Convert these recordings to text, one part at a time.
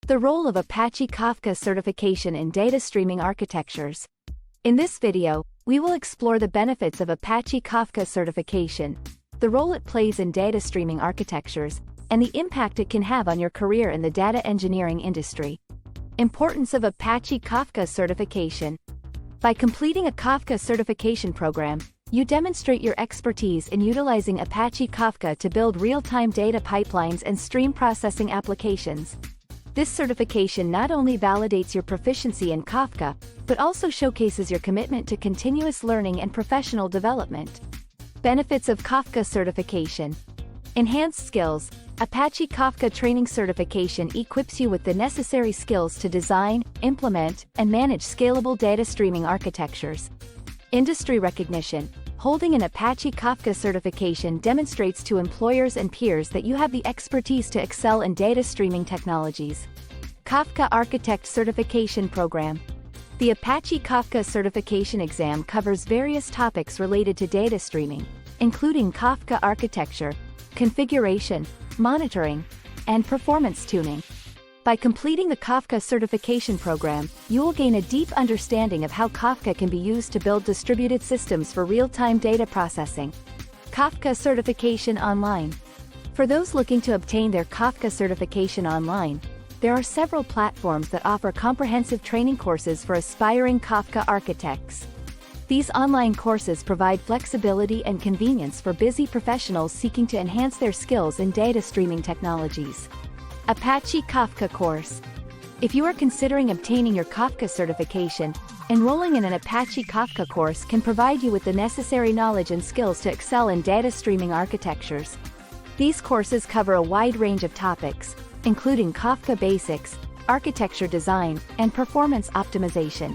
The role of Apache Kafka certification in data streaming architectures. In this video, we will explore the benefits of Apache Kafka certification, the role it plays in data streaming architectures, and the impact it can have on your career in the data engineering industry. Importance of Apache Kafka certification. By completing a Kafka certification program, you demonstrate your expertise in utilizing Apache Kafka to build real-time data pipelines and stream processing applications. This certification not only validates your proficiency in Kafka, but also showcases your commitment to continuous learning and professional development. Benefits of Kafka certification. Enhanced skills. Apache Kafka training certification equips you with the necessary skills to design, implement, and manage scalable data streaming architectures. Industry recognition. Holding an Apache Kafka certification demonstrates to employers and peers that you have the expertise to excel in data streaming technologies. Kafka Architect Certification Program. The Apache Kafka certification exam covers various topics related to data streaming, including Kafka architecture, configuration, monitoring, and performance tuning. By completing the Kafka certification program, you will gain a deep understanding of how Kafka can be used to build distributed systems for real-time data processing. Kafka certification online. For those looking to obtain their Kafka certification online, there are several platforms that offer comprehensive training courses for aspiring Kafka architects. These online courses provide flexibility and convenience for busy professionals seeking to enhance their skills in data streaming technologies. Apache Kafka course. If you are considering obtaining your Kafka certification, enrolling in an Apache Kafka course can provide you with the necessary knowledge and skills to excel in data streaming architectures. These courses cover a wide range of topics, including Kafka basics, architecture design, and performance optimization.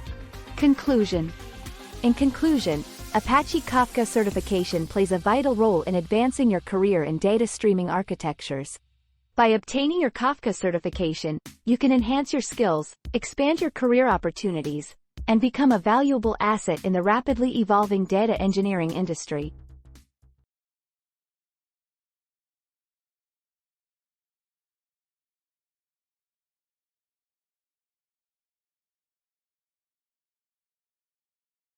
Conclusion. In conclusion, Apache Kafka certification plays a vital role in advancing your career in data streaming architectures. By obtaining your Kafka certification, you can enhance your skills, expand your career opportunities, and become a valuable asset in the rapidly evolving data engineering industry.